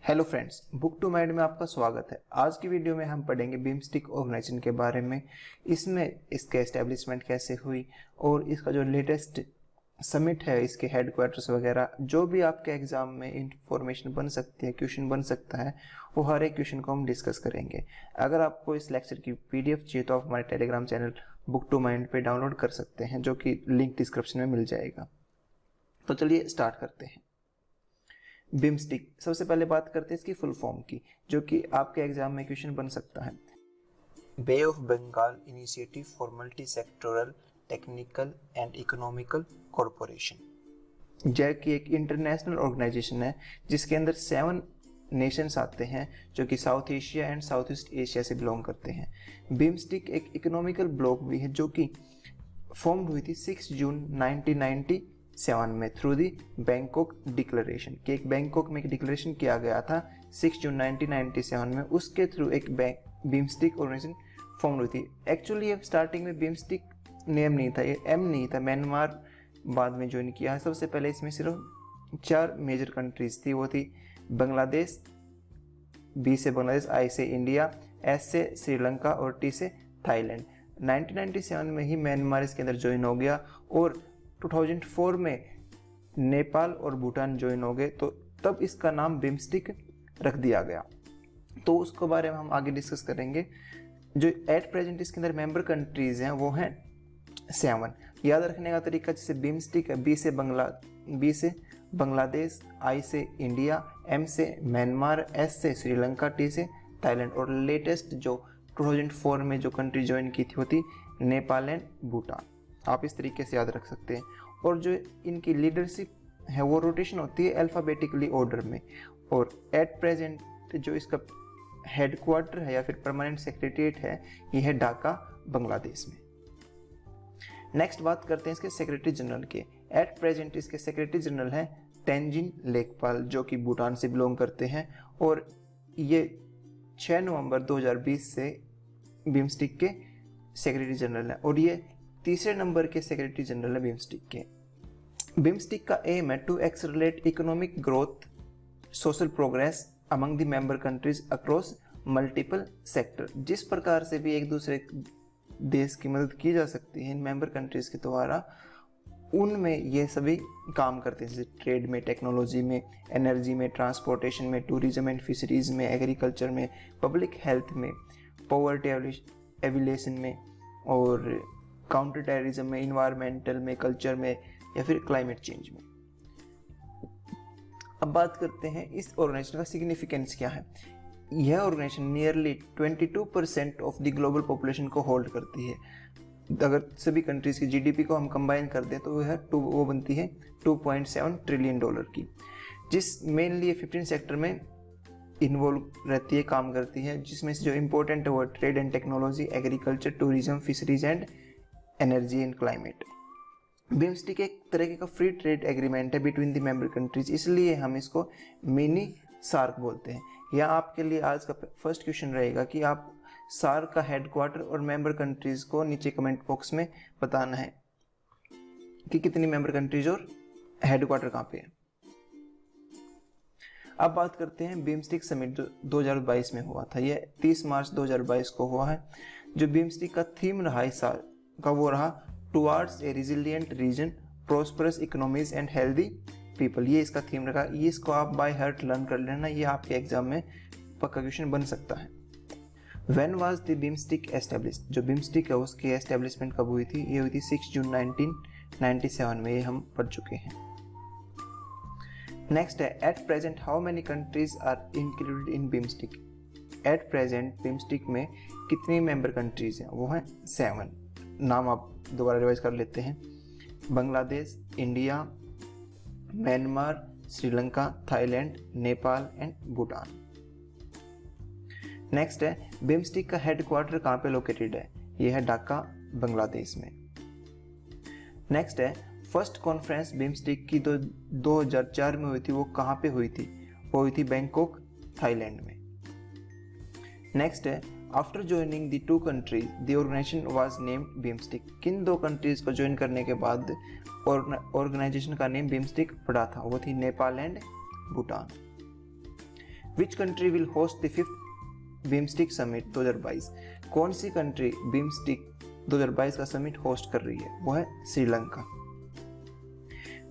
Hello friends, Book To Mind में आपका स्वागत है। आज की वीडियो में हम पढ़ेंगे बिम्स्टिक ऑर्गेनाइजेशन के बारे में। इसमें इसके एस्टेब्लिशमेंट कैसे हुई और इसका जो लेटेस्ट समिट है, इसके हेडक्वार्टर्स वगैरह, जो भी आपके एग्जाम में इंफॉर्मेशन बन सकती है, क्वेश्चन बन सकता है, वो हर एक क्वेश्चन को हम डिस्कस करेंगे। अगर आपको इस लेक्चर की पीडीएफ चाहिए तो आप हमारे Telegram channel Book To Mind पे डाउनलोड कर सकते हैं, जो कि लिंक डिस्क्रिप्शन में मिल जाएगा। तो चलिए स्टार्ट करते हैं। बिम्स्टिक, सबसे पहले बात करते हैं इसकी फुल फॉर्म की, जो कि आपके एग्जाम में क्वेश्चन बन सकता है। Bay of Bengal initiative for multi sectoral technical and economical corporation, जो कि एक इंटरनेशनल ऑर्गेनाइजेशन है जिसके अंदर 7 नेशंस आते हैं, जो कि south Asia and south east Asia से बिलोंग करते हैं। बिम्स्टिक एक इकोनॉमिकल ब्लॉक भी है, जो कि फॉर्म हुई थी 6 जून 1997 में थ्रू दी बैंकॉक डिक्लेरेशन। कि एक बैंकॉक में एक डिक्लेरेशन किया गया था 6 जून 1997 में, उसके थ्रू एक बिम्स्टिक ऑर्गेनाइजेशन फॉर्म हुई थी। एक्चुअली ये स्टार्टिंग में बिम्स्टिक नेम नहीं था, ये एम नहीं था, म्यांमार बाद में ज्वाइन किया है। सबसे पहले इसमें सिर्फ 4 मेजर कंट्रीज थी, वो थी बांग्लादेश, बी से बांग्लादेश, आई से इंडिया, एस से श्रीलंका और टी से थाईलैंड। 1997 में ही म्यांमार इसके अंदर ज्वाइन हो गया और 2004 में नेपाल और भूटान ज्वाइन हो गए, तो तब इसका नाम बिम्स्टिक रख दिया गया। तो उसके बारे में हम आगे डिस्कस करेंगे। जो एट प्रेजेंट इसके अंदर मेंबर कंट्रीज हैं वो हैं 7। याद रखने का तरीका, जैसे बिम्स्टिक है, बी से बांग्लादेश, आई से इंडिया, एम से म्यांमार, एस से श्रीलंका, टी से थाईलैंड, और लेटेस्ट जो 2004 में जो कंट्री ज्वाइन की थी वो थी नेपाल एंड भूटान। आप इस तरीके से याद रख सकते हैं। और जो इनकी लीडरशिप है वो रोटेशन होती है अल्फ़ाबेटिकली ऑर्डर में। और एट प्रेजेंट जो इसका हेडक्वार्टर है या फिर परमानेंट सेक्रेटरीट है, ये है ढाका, बांग्लादेश में। नेक्स्ट बात करते हैं इसके सेक्रेटरी जनरल के। एट प्रेजेंट इसके सेक्रेटरी जनरल हैं तेंजिन लेकपाल, जो कि भूटान से बिलोंग करते हैं, और ये 6 नवंबर 2020 से बिम्स्टिक के सेक्रेटरी जनरल हैं, और ये तीसरे नंबर के सेक्रेटरी जनरल है बिम्स्टिक के। बिम्स्टिक का एम है to accelerate economic growth, social progress among the member countries across multiple sector. जिस प्रकार से भी एक दूसरे देश की मदद की जा सकती है इन मेंबर कंट्रीज के द्वारा, उनमें ये सभी काम करते हैं, जैसे ट्रेड में, टेक्नोलॉजी में, एनर्जी में, ट्रांसपोर्टेशन में, टूरिज्म एंड फिशरीज में, एग्रीकल्चर में, पब्लिक हेल्थ में, पॉवर्टी एविलेशन में, और काउंटर टेररिज्म में, इन्वायरमेंटल में, कल्चर में, या फिर क्लाइमेट चेंज में। अब बात करते हैं इस ऑर्गेनाइजेशन का सिग्निफिकेंस क्या है। यह organisation nearly 22% of the global population को होल्ड करती है। अगर सभी कंट्रीज की जीडीपी को हम कंबाइन कर दें तो वो बनती है $2.7 ट्रिलियन की, जिस मेनली 15 सेक्टर में इन्वॉल्व रहती है, काम करती है, जिसमें से जो इम्पोर्टेंट है वो trade and technology, agriculture, tourism, fisheries and energy and climate. BIMSTEC एक तरह का फ्री ट्रेड एग्रीमेंट है बिटवीन द मेंबर कंट्रीज, इसलिए हम इसको मिनी सार्क बोलते हैं। यह आपके लिए आज का फर्स्ट क्वेश्चन रहेगा कि आप सार्क का हेडक्वार्टर और मेंबर कंट्रीज को नीचे कमेंट बॉक्स में बताना है कि कितनी मेंबर कंट्रीज और हेडक्वार्टर कहाँ पे है। अब बात करते हैं बिम्स्टिक समिट जो 2022 में हुआ था। यह 30 मार्च 2022 को हुआ है। जो बिम्स्टिक का थीम रहा इस साल का वो रहा towards a resilient region, prosperous economies and healthy people. ये इसका थीम रखा। ये इसको आप बाय हार्ट लर्न कर लेना, ये आपके एग्जाम में पक्का क्वेश्चन बन सकता है। When was the BIMSTEC established, जो बिम्स्टिक है उसकी एस्टेब्लिशमेंट कब हुई थी? ये हुई थी 6 जून 1997 में, ये हम पढ़ चुके हैं। नेक्स्ट है at present how many countries are included in BIMSTEC. At present BIMSTEC में कितनी मेंबर कंट्रीज हैं? वो हैं 7। नाम आप दोबारा रिवाइज कर लेते हैं। Bangladesh, India, Myanmar, Sri Lanka, Thailand, Nepal and Bhutan. Next है बिम्स्टिक का हेडक्वार्टर कहाँ पे लोकेटेड है? ये है ढाका, बांग्लादेश में। नेक्स्ट है फर्स्ट कॉन्फ्रेंस बिम्स्टिक की 2004 में हुई थी, वो कहाँ पे हुई थी? वो हुई थी बैंकॉक, थाईलैंड में। नेक्स्ट है after joining the 2 countries the organisation was named BIMSTEC. किन 2 कंट्रीज को ज्वाइन करने के बाद ऑर्गेनाइजेशन का नेम बिम्स्टिक पड़ा था? वो थी Nepal and Bhutan. Which country will host the 5th BIMSTEC summit 2022? कौन सी कंट्री बिम्स्टिक 2022 का समिट होस्ट कर रही है? वो है Sri Lanka.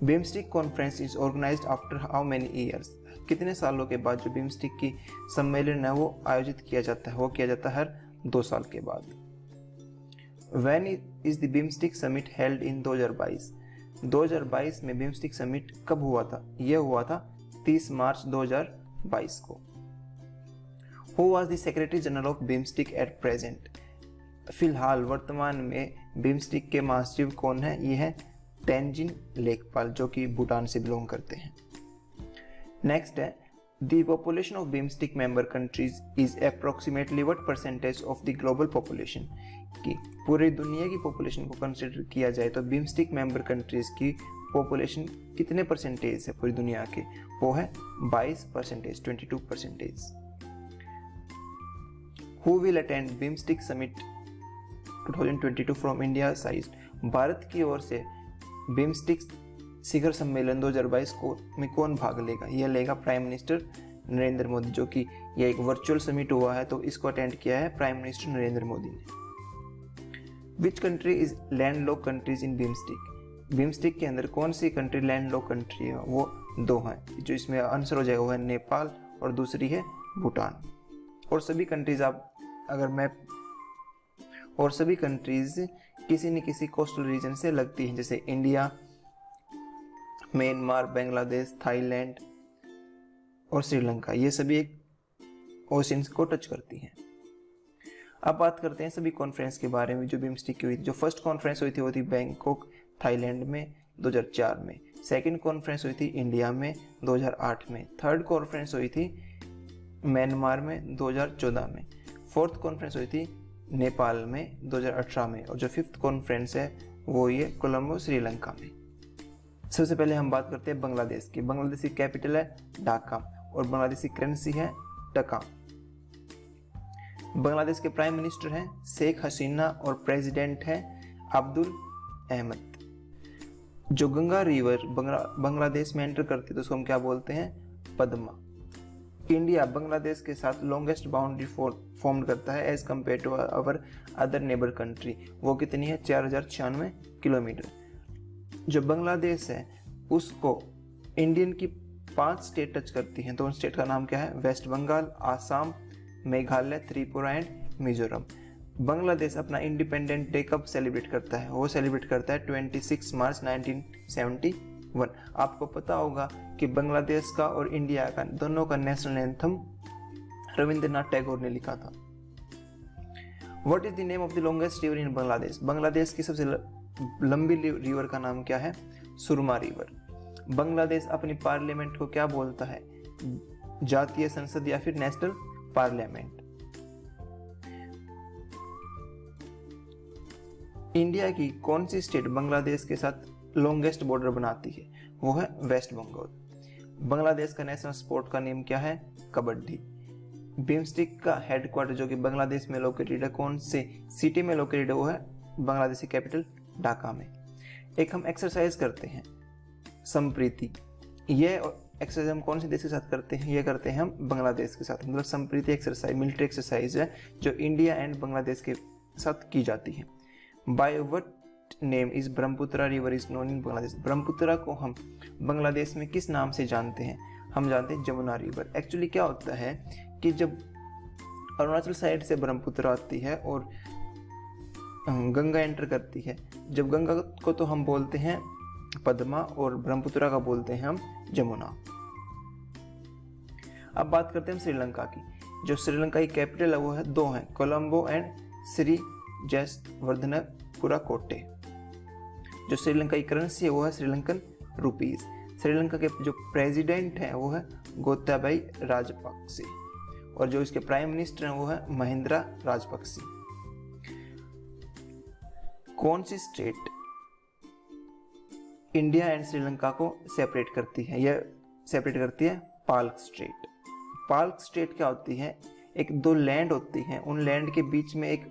BIMSTEC conference is organised after how many years? कितने सालों के बाद जो बिम्स्टिक की सम्मेलन है वो आयोजित किया जाता है? वो किया जाता है हर 2 साल के बाद। When is the BIMSTEC summit held in 2022? 2022 में बिम्स्टिक समिट कब हुआ था? यह हुआ था 30 मार्च 2022 को। Who was the secretary general of BIMSTEC at present? फिलहाल वर्तमान में बिम्स्टिक के महासचिव कौन है? ये है तेंजिन लेकपाल, जो कि भूटान से बिलोंग करते हैं। नेक्स्ट है the population of BIMSTEC member countries is approximately what percentage of the global population? कि पूरी दुनिया की पॉपुलेशन को कंसिडर किया जाए तो बिम्स्टिक मेंबर कंट्रीज की पॉपुलेशन कितने परसेंटेज है पूरी दुनिया के? वो है 22%, 22%। Who will attend BIMSTEC summit 2022 from India side? भारत की ओर से बिम्स्टिक शिखर सम्मेलन 2022 को में कौन भाग लेगा? यह लेगा प्राइम मिनिस्टर नरेंद्र मोदी, जो कि यह एक वर्चुअल समिट हुआ है तो इसको अटेंड किया है प्राइम मिनिस्टर नरेंद्र मोदी ने। Which country is landlock countries in BIMSTEC? BIMSTEC के अंदर कौन सी कंट्री लैंडलॉक कंट्री है? वो 2 हैं, जो इसमें आंसर हो जाएगा वो है नेपाल और दूसरी है भूटान। और सभी कंट्रीज सभी कंट्रीज किसी न किसी कोस्टल रीजन से लगती हैं, जैसे इंडिया, म्यांमार, बांग्लादेश, थाईलैंड और श्रीलंका। ये सभी एक ओशियंस को टच करती हैं। अब बात करते हैं सभी कॉन्फ्रेंस के बारे में जो बिम्स्टिक की हुई थी। जो फर्स्ट कॉन्फ्रेंस हुई थी वो थी बैंकॉक थाईलैंड में 2004 में। सेकंड कॉन्फ्रेंस हुई थी इंडिया में 2008 में। थर्ड कॉन्फ्रेंस हुई थी म्यांमार में 2014 में। फोर्थ कॉन्फ्रेंस हुई थी नेपाल में 2018 में। और जो फिफ्थ कॉन्फ्रेंस है वो ये कोलंबो श्रीलंका में। सबसे पहले हम बात करते हैं बांग्लादेश की। बांग्लादेश की कैपिटल है ढाका और बांग्लादेशी करेंसी है टका। बांग्लादेश के प्राइम मिनिस्टर हैं शेख हसीना और प्रेसिडेंट हैं अब्दुल अहमद। जो गंगा रिवर बांग्लादेश में एंटर करती है तो उसको हम क्या बोलते हैं? पद्मा। इंडिया बांग्लादेश के साथ लॉन्गेस्ट बाउंड्री फॉर्म करता है as compare to our other neighbour country. वो कितनी है? 4096 किलोमीटर। जो बांग्लादेश है उसको इंडियन की 5 स्टेट टच करती हैं, तो उन स्टेट का नाम क्या है? West Bengal, Assam, Meghalaya, Tripura and Mizoram. बांग्लादेश अपना इंडिपेंडेंट डे कब सेलिब्रेट करता है? वो सेलिब्रेट करता है 26 मार्च 1971। आपको पता होगा कि बांग्लादेश का और इंडिया का दोनों का नेशनल एंथम रविंद्रनाथ टैगोर ने लिखा था। What is the name of the longest river in Bangladesh? Bangladesh की सबसे लंबी रिवर का नाम क्या है? सुरमा रिवर। बांग्लादेश अपनी पार्लियामेंट को क्या बोलता है? जातीय संसद या फिर नेशनल पार्लियामेंट। इंडिया की कौन सी स्टेट बांग्लादेश के साथ लॉन्गेस्ट बॉर्डर बनाती है? वो है वेस्ट बंगाल। बांग्लादेश का नेशनल स्पोर्ट का नेम क्या है? कबड्डी। बिम्स्टिक का हेडक्वार्टर जो कि बांग्लादेश में लोकेटेड है, कौन से सिटी में लोकेटेड है? वो है बांग्लादेशी कैपिटल ढाका में। एक हम एक्सरसाइज करते हैं संप्रीति। ये एक्सरसाइज हम कौन से देश के साथ करते हैं? ये करते हैं हम बांग्लादेश के साथ। मतलब संप्रीति एक्सरसाइज मिलिट्री एक्सरसाइज है जो इंडिया एंड बांग्लादेश के साथ की जाती है। By what name is Brahmaputra river is known in Bangladesh? Brahmaputra को हम बांग्लादेश में किस नाम से जानते हैं? हम जानते हैं जमुना रिवर। एक्चुअली क्या होता है कि जब अरुणाचल साइड से ब्रह्मपुत्रा आती है और गंगा एंटर करती है, जब गंगा को तो हम बोलते हैं पद्मा और ब्रह्मपुत्रा का बोलते हैं हम जमुना। अब बात करते हैं श्रीलंका की। जो श्रीलंका की कैपिटल है वो है 2 हैं, कोलंबो एंड श्री जयवर्धनपुरा कोटे। जो श्रीलंका की करेंसी है वो है श्रीलंकन रुपीस। श्रीलंका के जो प्रेसिडेंट हैं वो है गोताबाई राजपक्षे और जो इसके प्राइम मिनिस्टर हैं वो है महिंद्रा राजपक्षे। कौन सी स्टेट इंडिया एंड श्रीलंका को सेपरेट करती है? यह सेपरेट करती है पाल्क स्ट्रेट। पाल्क स्ट्रेट क्या होती है? एक 2 लैंड होती हैं, उन लैंड के बीच में एक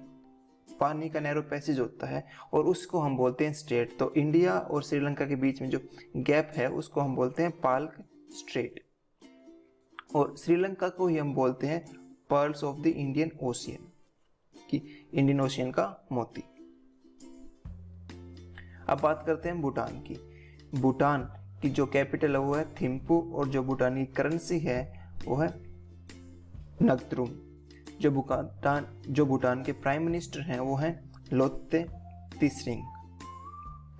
पानी का नैरो पैसेज होता है और उसको हम बोलते हैं स्ट्रेट। तो इंडिया और श्रीलंका के बीच में जो गैप है उसको हम बोलते हैं पाल्क स्ट्रेट। और श्रीलंका को ही हम बोलते हैं pearls of the Indian ocean, कि इंडियन ओशियन का मोती। अब बात करते हैं भूटान की। भूटान की जो कैपिटल है वो है थिम्पू और जो भूटानी करेंसी है वो है नगत्रुम। जो भूटान के प्राइम मिनिस्टर हैं वो हैं लोते त्सिरिंग।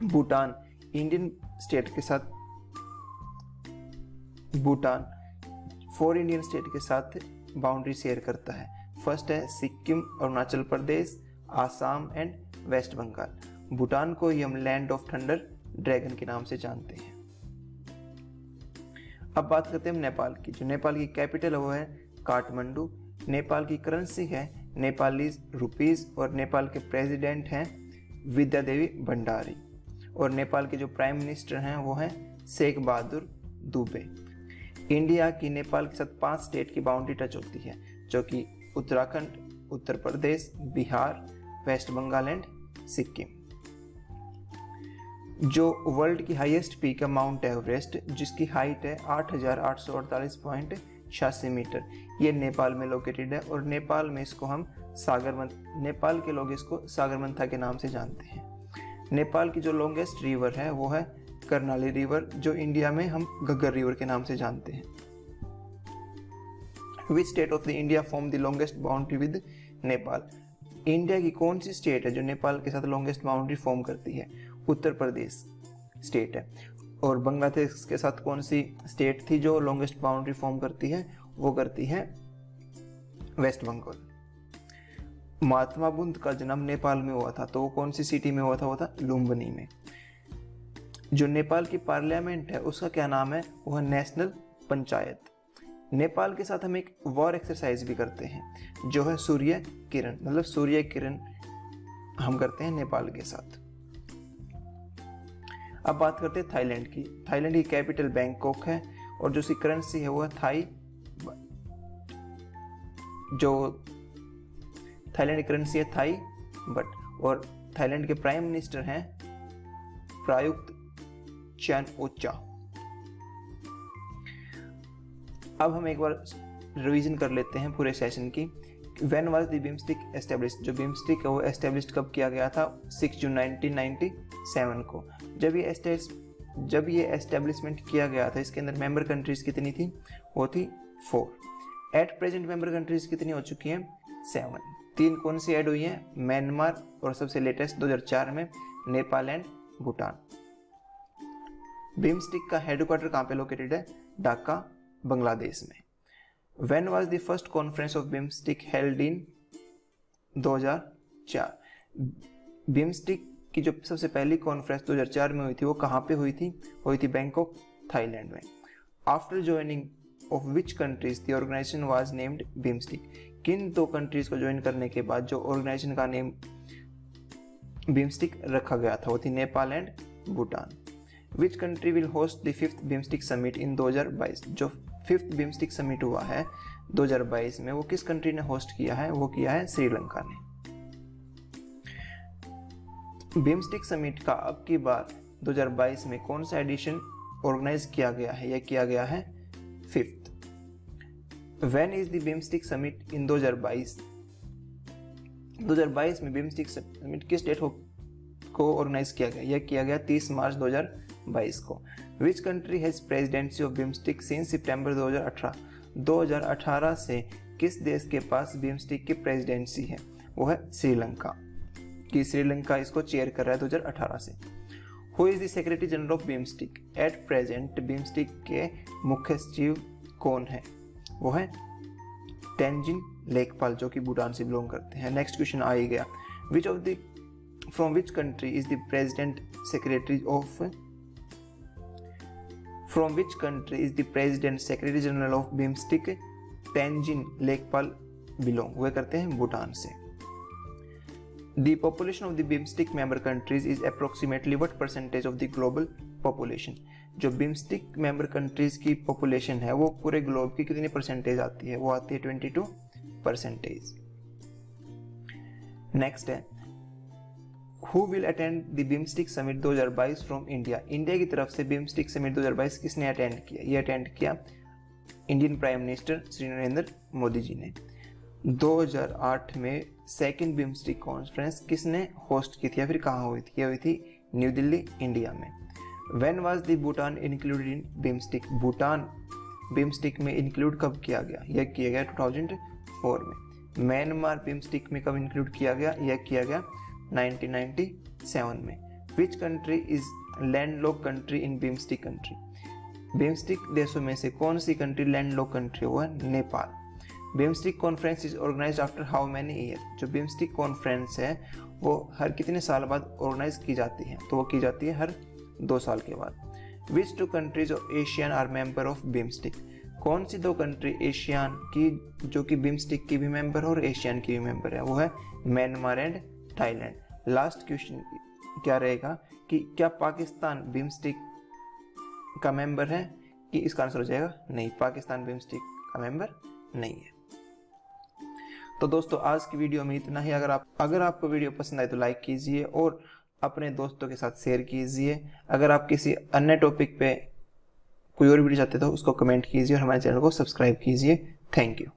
भूटान इंडियन स्टेट के साथ भूटान 4 इंडियन स्टेट के साथ बाउंड्री शेयर करता है। फर्स्ट है सिक्किम, अरुणाचल प्रदेश, आसाम एंड वेस्ट बंगाल। भूटान को ही हम लैंड ऑफ थंडर ड्रैगन के नाम से जानते हैं। अब बात करते हैं नेपाल की। जो नेपाल की कैपिटल है वो है काठमांडू। नेपाल की करेंसी है नेपालीज रुपीज और नेपाल के प्रेसिडेंट हैं विद्या देवी भंडारी। और नेपाल के जो प्राइम मिनिस्टर हैं वो हैं शेख बहादुर दुबे। इंडिया की नेपाल के साथ 5 स्टेट की बाउंड्री टच होती है, जो कि उत्तराखंड, उत्तर प्रदेश, बिहार, वेस्ट बंगाल एंड सिक्किम। जो वर्ल्ड की हाईएस्ट पीक है माउंट एवरेस्ट, जिसकी हाइट है 8,848.86 मीटर। ये नेपाल में लोकेटेड है और नेपाल में इसको हम नेपाल के लोग इसको सागरमंथा के नाम से जानते हैं। नेपाल की जो लॉन्गेस्ट रिवर है वो है कर्णाली रिवर, जो इंडिया में हम घग्गर रिवर के नाम से जानते हैं। Which state of the India form the longest boundary with Nepal? India की कौन सी स्टेट है जो नेपाल के साथ लॉन्गेस्ट बाउंड्री फॉर्म करती है? उत्तर प्रदेश स्टेट है। और बांग्लादेश के साथ कौन सी स्टेट थी जो लॉन्गेस्ट बाउंड्री फॉर्म करती है? वो करती है वेस्ट बंगाल। महात्मा बुद्ध का जन्म नेपाल में हुआ था, तो वो कौन सी सिटी में हुआ था? वो था लुम्बिनी में। जो नेपाल की पार्लियामेंट है उसका क्या नाम है? वो है नेशनल पंचायत। नेपाल के साथ हम एक वॉर एक्सरसाइज भी करते हैं जो है सूर्य किरण, मतलब सूर्य किरण हम करते हैं नेपाल के साथ। अब बात करते हैं थाईलैंड की। थाईलैंड की कैपिटल बैंकॉक है और जो उसकी करेंसी है वो है थाई। जो थाईलैंड की करेंसी है थाई बट, और थाईलैंड के प्राइम मिनिस्टर हैं प्रायुक्त चैन ओचा। अब हम एक बार रिवीजन कर लेते हैं पूरे सेशन की। When was the BIMSTEC established? जो बिम्स्टिक है वो एस्टेब्लिश कब किया गया था? 6 जून 1997 को। जब ये एस्टेब्लिशमेंट किया गया था, इसके अंदर मेंबर कंट्रीज कितनी थी? वो थी 4। एट प्रेजेंट मेंबर कंट्रीज कितनी हो चुकी हैं? 7। 3 कौन सी ऐड हुई हैं? म्यांमार और सबसे लेटेस्ट 2004 में नेपाल एंड भूटान। बिम्स्टिक का हेडक्वार्टर कहाँ पे लोकेटेड है? ढाका, बांग्लादेश में। When was the first conference of BIMSTEC held in 2004? BIMSTEC की जो सबसे पहली कॉन्फ्रेंस 2004 में हुई थी वो कहाँ पे हुई थी? हुई थी बैंकॉक, थाईलैंड में। After joining of which countries the organisation was named BIMSTEC? किन 2 कंट्रीज को ज्वाइन करने के बाद जो ऑर्गेनाइजेशन का नेम BIMSTEC रखा गया था वो थी Nepal and Bhutan. Which country will host the 5th BIMSTEC summit इन 2022? जो 5th BIMSTEC समिट हुआ है 2022 में, वो किस कंट्री ने होस्ट किया है? वो किया है श्रीलंका ने। BIMSTEC समिट का अब की बार 2022 में कौन सा एडिशन ऑर्गेनाइज किया गया है? यह किया गया है 5th। When is the BIMSTEC summit इन 2022? 2022 में BIMSTEC समिट किस डेट को ऑर्गेनाइज किया गया? यह किया गया 30 मार्च 2022 को। Which country has presidency of BIMSTEC since सितंबर 2018? 2018 से किस देश के पास BIMSTEC की प्रेसिडेंसी है? वो है श्रीलंका, कि श्रीलंका इसको चेयर कर रहा है 2018 से। Who is the secretary general of BIMSTEC? At present BIMSTEC के मुख्य सचिव कौन है? वो है तेंजिन लेकपाल, जो कि भूटान से बिलोंग करते हैं। नेक्स्ट क्वेश्चन आ ही गया। Which of the from which country is the president secretary of From which country is the President Secretary General of BIMSTEC Tenzin Lekphell belong? वे करते हैं भूटान से। The population of the BIMSTEC member countries is approximately what percentage of the global population? जो BIMSTEC member countries की population है वो पूरे globe की कितनी परसेंटेज आती है? वो आती है 22%। नेक्स्ट है Who will attend the BIMSTEC Summit 2022 from India? India की तरफ से BIMSTEC Summit 2022 किसने अटेंड किया? ये अटेंड किया Indian prime minister Shri Narendra Modi ji ने। 2008 में सेकंड बिम्स्टिक कॉन्फ्रेंस किसने होस्ट की थी या फिर कहाँ हुई थी? यह हुई थी न्यू दिल्ली, इंडिया में। When was the Bhutan included in BIMSTEC? Bhutan BIMSTEC में इंक्लूड कब किया गया? यह किया गया 2004 में। म्यांमार बिम्स्टिक में कब इंक्लूड किया गया? यह किया गया 1997 में। Which country is landlock country in BIMSTEC country? BIMSTEC देशों में से कौन सी कंट्री लैंडलॉक कंट्री हुआ? Nepal. BIMSTEC conference is organised after how many year? जो बिम्स्टिक कॉन्फ्रेंस है वो हर कितने साल बाद ऑर्गेनाइज की जाती है? तो वो की जाती है हर 2 साल के बाद। Which 2 countries of Asian are member of BIMSTEC? कौन सी 2 कंट्री एशियन की जो कि बिम्स्टिक की भी मेंबर है और एशियन की भी मेंबर है? वो है Myanmar and Thailand. Last question क्या रहेगा कि क्या पाकिस्तान बिम्स्टिक का मेंबर है? कि इसका आंसर हो जाएगा नहीं, पाकिस्तान बिम्स्टिक का मेंबर नहीं है। तो दोस्तों आज की वीडियो में इतना ही। अगर आपको वीडियो पसंद आए तो लाइक कीजिए और अपने दोस्तों के साथ शेयर कीजिए। अगर आप किसी अन्य टॉपिक पे कोई और वीडियो चाहते हो तो उसको कमेंट कीजिए और हमारे चैनल को सब्सक्राइब कीजिए। Thank you.